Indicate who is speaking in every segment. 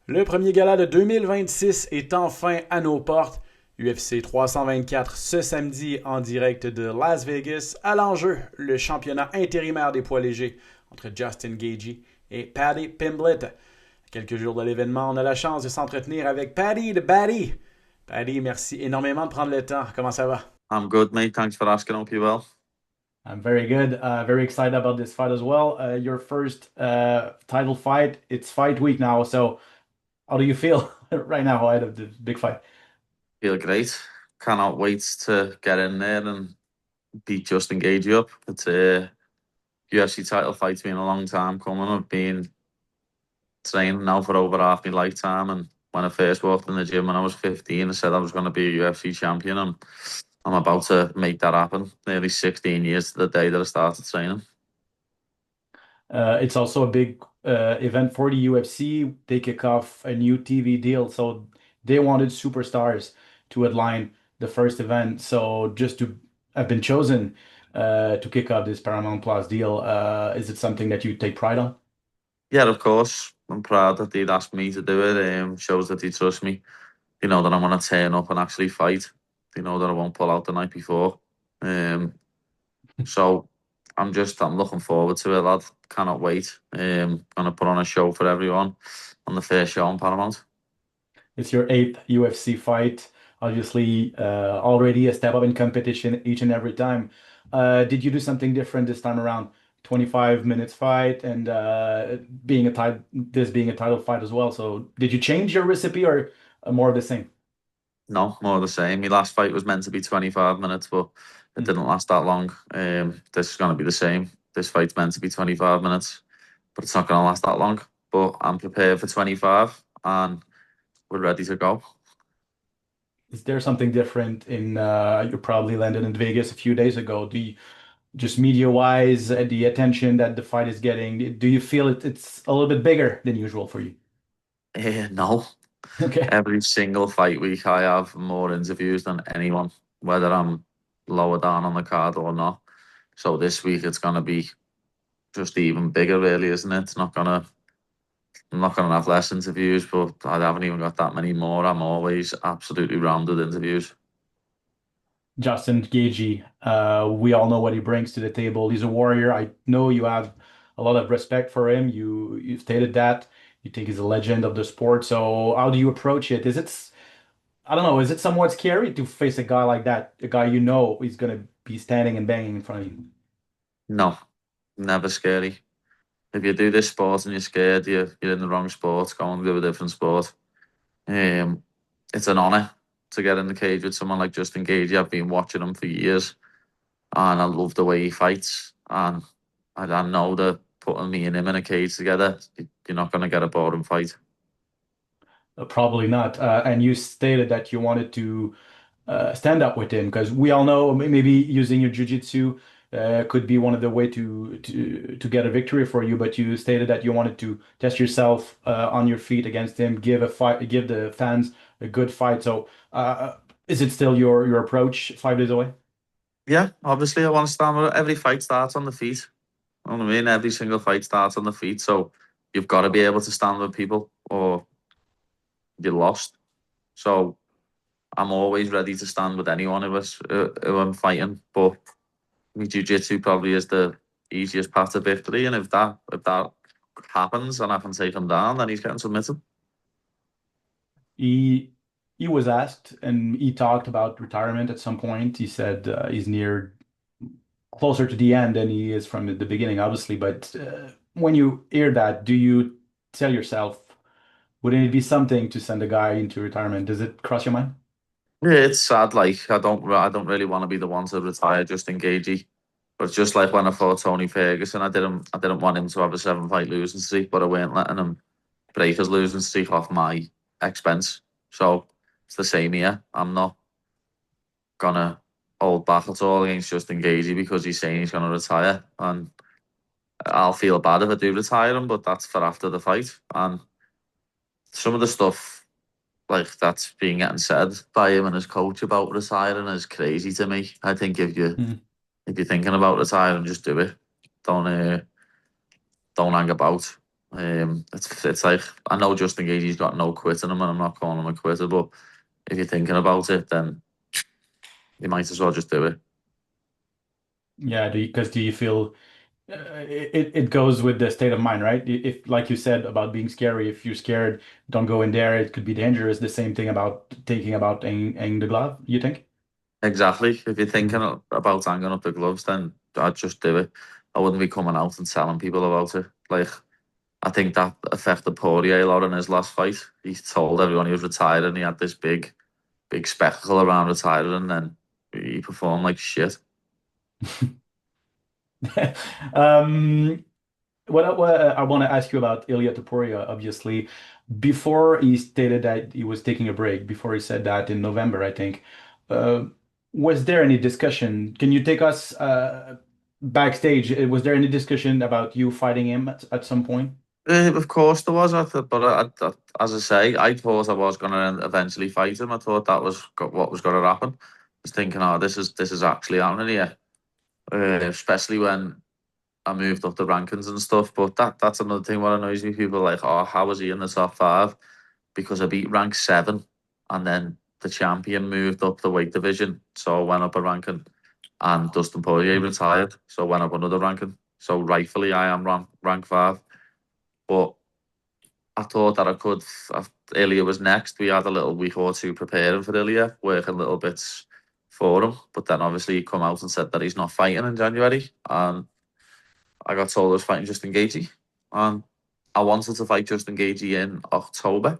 Speaker 1: Le premier gala de 2026 est enfin à nos portes. UFC 324 ce samedi en direct de Las Vegas. À l'enjeu, le championnat intérimaire des poids légers entre Justin Gaethje et Paddy Pimblett. À quelques jours de l'événement, on a la chance de s'entretenir avec Paddy de Paddy. Paddy, merci énormément de prendre le temps. Comment ça va?
Speaker 2: I'm good, mate. Thanks for asking. Hope you well.
Speaker 1: I'm very good. Very excited about this fight as well. Your first title fight. It's fight week now. So, how do you feel right now ahead of the big fight?
Speaker 2: Feel great. Cannot wait to get in there and beat Justin Gage up. It's a UFC title fight's been a long time coming. I've been training now for over half my lifetime. And when I first walked in the gym when I was 15, I said I was going to be a UFC champion. And I'm about to make that happen. Nearly 16 years to the day that I started training.
Speaker 1: It's also a big event for the UFC. They kick off a new TV deal, so they wanted superstars to headline the first event. So just to have been chosen to kick off this Paramount Plus deal, is it something that you take pride on?
Speaker 2: Yeah, of course. I'm proud that they'd asked me to do it. Shows that they trust me. You know that I'm going to turn up and actually fight. They know that I won't pull out the night before. Um, so I'm looking forward to it, lad. Cannot wait. Gonna put on a show for everyone on the first show on Paramount.
Speaker 1: It's your eighth UFC fight. Obviously, already a step up in competition each and every time. Did you do something different this time around? 25 minutes fight and being a title, this being a title fight as well. So, did you change your recipe or more of the same?
Speaker 2: No, more of the same. My last fight was meant to be 25 minutes, but it
Speaker 1: Mm.
Speaker 2: didn't last that long. This is gonna be the same. This fight's meant to be 25 minutes, but it's not gonna last that long. But I'm prepared for 25 and we're ready to go.
Speaker 1: Is there something different in you probably landed in Vegas a few days ago? Do you just media wise, the attention that the fight is getting, do you feel it's a little bit bigger than usual for you?
Speaker 2: No,
Speaker 1: Okay.
Speaker 2: every single fight week I have more interviews than anyone, whether I'm lower down on the card or not. So this week it's gonna be just even bigger, really, isn't it? I'm not gonna have less interviews, but I haven't even got that many more. I'm always absolutely rammed with interviews.
Speaker 1: Justin Gaethje, we all know what he brings to the table. He's a warrior. I know you have a lot of respect for him. You stated that you think he's a legend of the sport. So how do you approach it? I don't know, is it somewhat scary to face a guy like that, a guy you know is gonna be standing and banging in front of you?
Speaker 2: No, never scary. If you do this sport and you're scared, you're in the wrong sport. Go and do a different sport. Um, it's an honour to get in the cage with someone like Justin Gage. I've been watching him for years, and I love the way he fights. And I know that putting me and him in a cage together, you're not going to get a boring fight.
Speaker 1: Probably not. And you stated that you wanted to stand up with him because we all know maybe using your jiu-jitsu could be one of the way to get a victory for you. But you stated that you wanted to test yourself on your feet against him, give a fight, give the fans a good fight. So, is it still your approach 5 days away?
Speaker 2: Yeah, obviously, I want to stand with every fight starts on the feet. You know what I mean? Every single fight starts on the feet. So you've got to be able to stand with people or you're lost. So I'm always ready to stand with anyone who I'm fighting. But my jiu-jitsu probably is the easiest path to victory. And if that happens and I can take him down, then he's getting submitted.
Speaker 1: He he was asked and he talked about retirement at some point. He said he's near closer to the end than he is from the beginning, obviously. But when you hear that, do you tell yourself, wouldn't it be something to send a guy into retirement? Does it cross your mind?
Speaker 2: Yeah, it's sad. Like I don't really want to be the one to retire just engagey. But it's just like when I fought Tony Ferguson, I didn't want him to have a 7 fight losing streak, but I weren't letting him break his losing streak off my expense. So it's the same here. I'm not gonna hold back at all against Justin Gaethje because he's saying he's gonna retire, and I'll feel bad if I do retire him, but that's for after the fight. And some of the stuff like that's being getting said by him and his coach about retiring is crazy to me. I think
Speaker 1: Mm.
Speaker 2: if you're thinking about retiring, just do it. Don't uh, don't hang about. It's like I know Justin Gage's got no quit in him, and I'm not calling him a quitter. But if you're thinking about it, then you might as well just do it.
Speaker 1: Yeah, because do you feel it goes with the state of mind, right? If, like you said about being scary, if you're scared, don't go in there. It could be dangerous. The same thing about thinking about hanging the glove, you think?
Speaker 2: Exactly. If you're thinking
Speaker 1: Mm.
Speaker 2: about hanging up the gloves, then I'd just do it. I wouldn't be coming out and telling people about it. Like I think that affected Poirier a lot in his last fight. He told everyone he was retired, and he had this big spectacle around retiring, and then he performed like shit.
Speaker 1: Um, what I want to ask you about Ilya Topuria, obviously, before he stated that he was taking a break, before he said that in November, I think, uh, was there any discussion? Can you take us backstage? Was there any discussion about you fighting him at some point?
Speaker 2: Of course there was, but as I say, I thought I was going to eventually fight him. I thought that was what was going to happen. I was thinking, oh, this is actually happening here. Especially when I moved up the rankings and stuff. But that's another thing. What annoys me, people are like, oh, how was he in the top five? Because I beat rank 7, and then the champion moved up the weight division, so I went up a ranking, and Dustin Poirier retired, so I went up another ranking. So rightfully, I am rank 5. But I thought that I could. Ilya was next. We had a little week or two preparing for Ilya, working little bits for him. But then obviously he come out and said that he's not fighting in January, and I got told I was fighting Justin Gaethje, and I wanted to fight Justin Gaethje in October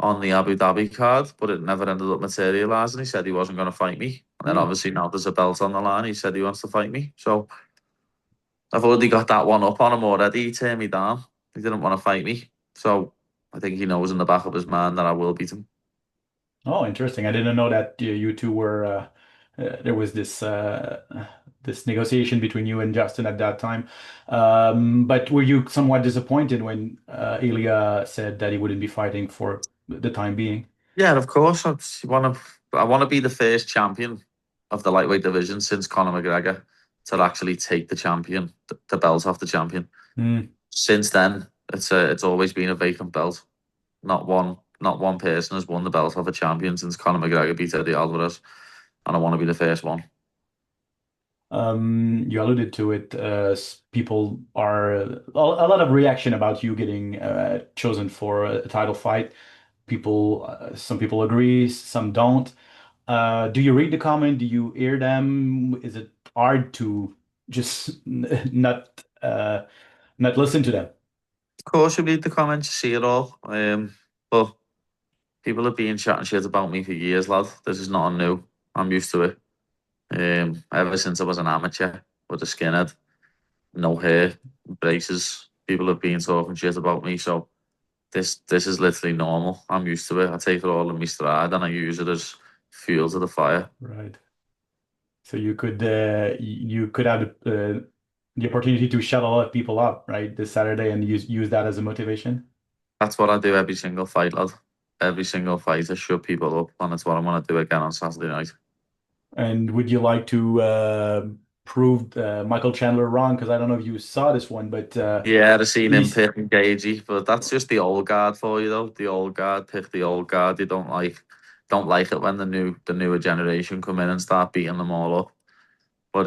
Speaker 2: on the Abu Dhabi card, but it never ended up materialising. He said he wasn't going to fight me, and then
Speaker 1: Hmm.
Speaker 2: obviously now there's a belt on the line. He said he wants to fight me, so I've already got that one up on him already. He turned me down. He didn't want to fight me, so I think he knows in the back of his mind that I will beat him.
Speaker 1: Oh, interesting. I didn't know that you two were there was this negotiation between you and Justin at that time. But were you somewhat disappointed when Ilya said that he wouldn't be fighting for the time being?
Speaker 2: Yeah, of course. I want to be the first champion of the lightweight division since Conor McGregor to actually take the belt off the champion.
Speaker 1: Hmm.
Speaker 2: Since then, it's always been a vacant belt. Not one person has won the belt off a champion since Conor McGregor beat Eddie Alvarez, and I want to be the first one.
Speaker 1: You alluded to it. People are a lot of reaction about you getting chosen for a title fight. Some people agree, some don't. Do you read the comment? Do you hear them? Is it hard to just not listen to them?
Speaker 2: Of course, you read the comments, you see it all. But people have been chatting shit about me for years, lad. This is nothing new. I'm used to it. Ever since I was an amateur with a skinhead, no hair, braces, people have been talking shit about me. So this is literally normal. I'm used to it. I take it all in my stride, and I use it as fuel to the fire.
Speaker 1: Right. So you could have the opportunity to shut a lot of people up, right, this Saturday and use that as a motivation.
Speaker 2: That's what I do every single fight, lad. Every single fight, I shut people up, and that's what I'm gonna do again on Saturday night.
Speaker 1: And would you like to prove Michael Chandler wrong? Because I don't know if you saw this one, but
Speaker 2: Yeah, I've seen him
Speaker 1: he's
Speaker 2: pick Gagey, but that's just the old guard for you, though. The old guard pick the old guard. You don't like it when the newer generation come in and start beating them all up. But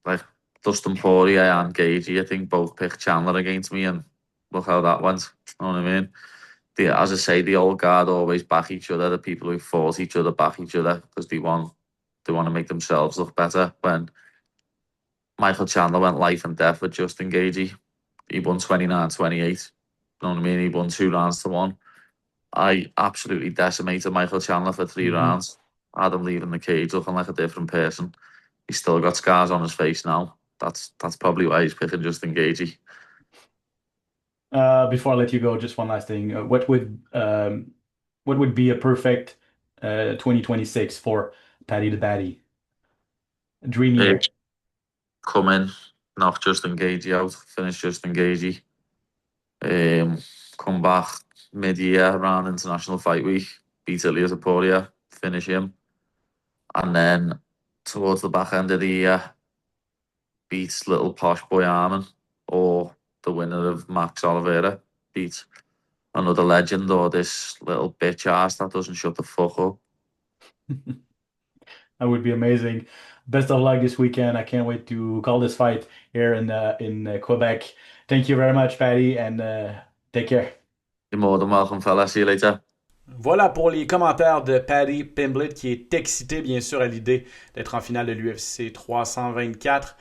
Speaker 2: like Dustin Poirier and Gagey, I think both picked Chandler against me, and look how that went. You know what I mean? As I say, the old guard always back each other. The people who fought each other back each other because they want to make themselves look better. When Michael Chandler went life and death with Justin Gagey, he won 29-28. You know what I mean? He won 2 rounds to 1. I absolutely decimated Michael Chandler for three
Speaker 1: Mhm.
Speaker 2: rounds. I had him leaving the cage looking like a different person. He's still got scars on his face now. That's probably why he's picking Justin Gagey.
Speaker 1: Before I let you go, just one last thing. What would be a perfect 2026 for Paddy the Baddy? Dream
Speaker 2: Uh,
Speaker 1: year.
Speaker 2: Come in, knock Justin Gagey out, finish Justin Gagey. Um, Come back mid-year around International Fight Week, beat Ilya Topuria, finish him, and then towards the back end of the year, beat little posh boy Armin, or the winner of Max Oliveira beat another legend or this little bitch ass that doesn't shut the fuck up.
Speaker 1: That would be amazing. Best of luck this weekend. I can't wait to call this fight here in Quebec. Thank you very much, Paddy, and take care.
Speaker 2: You're more than welcome, fella. See you later.
Speaker 3: Voilà pour les commentaires de Paddy Pimblett qui est excité bien sûr à l'idée d'être en finale de l'UFC 324.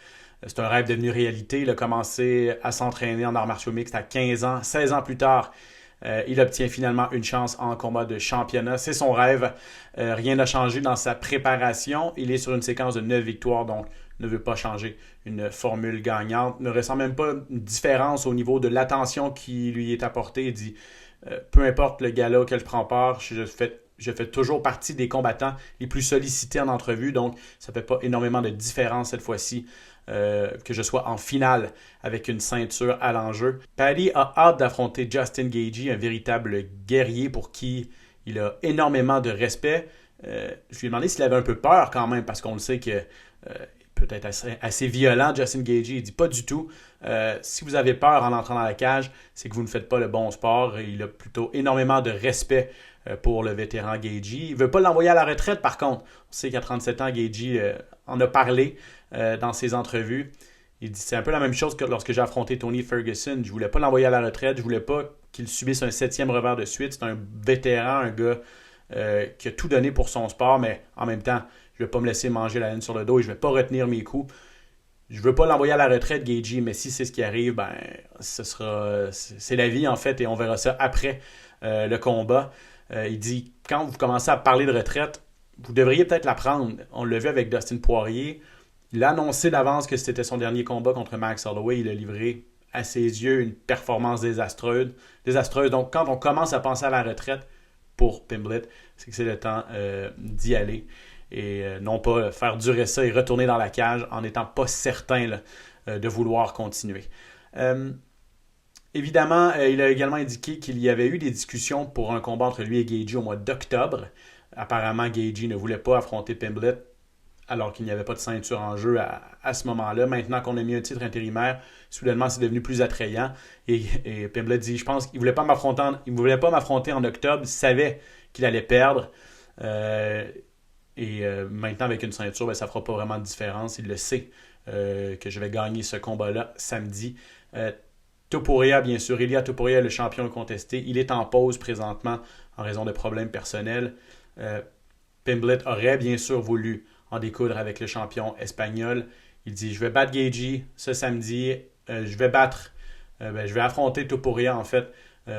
Speaker 3: C'est un rêve devenu réalité. Il a commencé à s'entraîner en arts martiaux mixtes à 15 ans. 16 ans plus tard, il obtient finalement une chance en combat de championnat. C'est son rêve. Rien n'a changé dans sa préparation. Il est sur une séquence de 9 victoires, donc ne veut pas changer une formule gagnante. Ne ressent même pas une différence au niveau de l'attention qui lui est apportée. Il dit peu importe le gala auquel je prends part, je fais toujours partie des combattants les plus sollicités en entrevue, donc ça ne fait pas énormément de différence cette fois-ci que je sois en finale avec une ceinture à l'enjeu. Paddy a hâte d'affronter Justin Gaethje, un véritable guerrier pour qui il a énormément de respect. Je lui ai demandé s'il avait un peu peur quand même, parce qu'on le sait que peut-être assez violent, Justin Gaethje. Il dit pas du tout. Si vous avez peur en entrant dans la cage, c'est que vous ne faites pas le bon sport. Il a plutôt énormément de respect pour le vétéran Gaethje. Il ne veut pas l'envoyer à la retraite, par contre. On sait qu'à 37 ans, Gaethje en a parlé dans ses entrevues. Il dit c'est un peu la même chose que lorsque j'ai affronté Tony Ferguson. Je ne voulais pas l'envoyer à la retraite. Je ne voulais pas qu'il subisse un 7e revers de suite. C'est un vétéran, un gars qui a tout donné pour son sport, mais en même temps, je ne vais pas me laisser manger la laine sur le dos et je ne vais pas retenir mes coups. Je ne veux pas l'envoyer à la retraite, Gaethje, mais si c'est ce qui arrive, ben, c'est la vie en fait et on verra ça après le combat. Il dit, quand vous commencez à parler de retraite, vous devriez peut-être la prendre. On l'a vu avec Dustin Poirier. Il a annoncé d'avance que c'était son dernier combat contre Max Holloway. Il a livré à ses yeux une performance désastreuse. Donc quand on commence à penser à la retraite pour Pimblett, c'est que c'est le temps d'y aller. Et non pas faire durer ça et retourner dans la cage en n'étant pas certain là, de vouloir continuer. Évidemment, il a également indiqué qu'il y avait eu des discussions pour un combat entre lui et Gaethje au mois d'octobre. Apparemment, Gaethje ne voulait pas affronter Pimblett alors qu'il n'y avait pas de ceinture en jeu à ce moment-là. Maintenant qu'on a mis un titre intérimaire, soudainement, c'est devenu plus attrayant. Et Pimblett dit, je pense qu'il ne voulait pas m'affronter en octobre, il savait qu'il allait perdre. Maintenant, avec une ceinture, ben, ça ne fera pas vraiment de différence. Il le sait que je vais gagner ce combat-là samedi. Topuria, bien sûr, Ilia Topuria, le champion incontesté. Il est en pause présentement en raison de problèmes personnels. Pimblett aurait bien sûr voulu en découdre avec le champion espagnol. Il dit, je vais battre Gaethje ce samedi. Je vais affronter Topuria, en fait,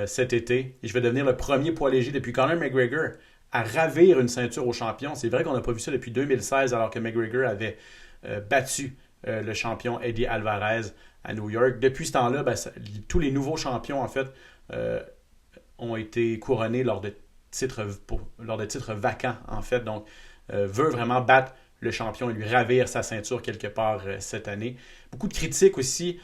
Speaker 3: cet été. Et je vais devenir le premier poids léger depuis Conor McGregor à ravir une ceinture au champion. C'est vrai qu'on n'a pas vu ça depuis 2016 alors que McGregor avait battu le champion Eddie Alvarez à New York. Depuis ce temps-là, tous les nouveaux champions en fait ont été couronnés lors de titres vacants en fait. Donc veut vraiment battre le champion et lui ravir sa ceinture quelque part cette année. Beaucoup de critiques aussi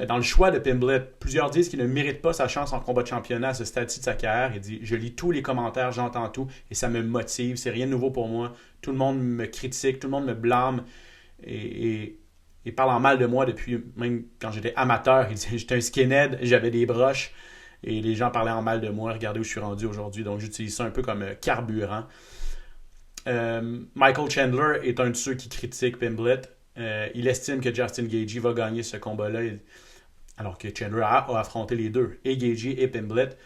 Speaker 3: dans le choix de Pimblett. Plusieurs disent qu'il ne mérite pas sa chance en combat de championnat à ce stade-ci de sa carrière. Il dit, je lis tous les commentaires, j'entends tout et ça me motive. C'est rien de nouveau pour moi. Tout le monde me critique, tout le monde me blâme et parle en mal de moi depuis même quand j'étais amateur. Il dit, j'étais un skinhead, j'avais des broches et les gens parlaient en mal de moi. Regardez où je suis rendu aujourd'hui. Donc j'utilise ça un peu comme carburant. Michael Chandler est un de ceux qui critiquent Pimblett. Il estime que Justin Gaethje va gagner ce combat-là, alors que Chandler a affronté les deux, et Gaethje et Pimblett.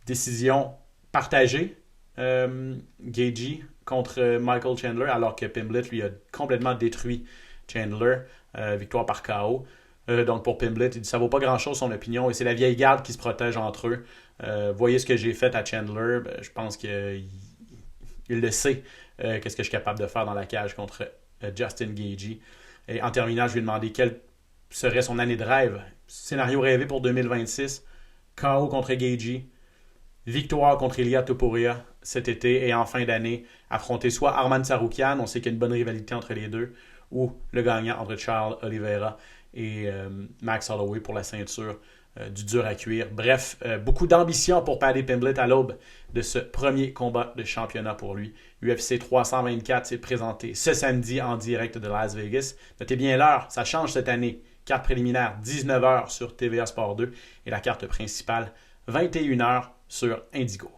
Speaker 3: Décision partagée, Gaethje contre Michael Chandler, alors que Pimblett lui a complètement détruit Chandler, victoire par KO. Donc pour Pimblett, il dit ça vaut pas grand-chose son opinion, et c'est la vieille garde qui se protège entre eux. Voyez ce que j'ai fait à Chandler, je pense qu'il le sait, qu'est-ce que je suis capable de faire dans la cage contre Justin Gaethje. Et en terminant, je lui ai demandé quelle serait son année de rêve. Scénario rêvé pour 2026. KO contre Gaethje. Victoire contre Ilia Topuria cet été. Et en fin d'année, affronter soit Arman Tsarukyan, on sait qu'il y a une bonne rivalité entre les deux, ou le gagnant entre Charles Oliveira et Max Holloway pour la ceinture du dur à cuire. Bref, beaucoup d'ambition pour Paddy Pimblett à l'aube de ce premier combat de championnat pour lui. UFC 324 s'est présenté ce samedi en direct de Las Vegas. Notez bien l'heure, ça change cette année. Carte préliminaire, 19h sur TVA Sport 2 et la carte principale, 21h sur Indigo.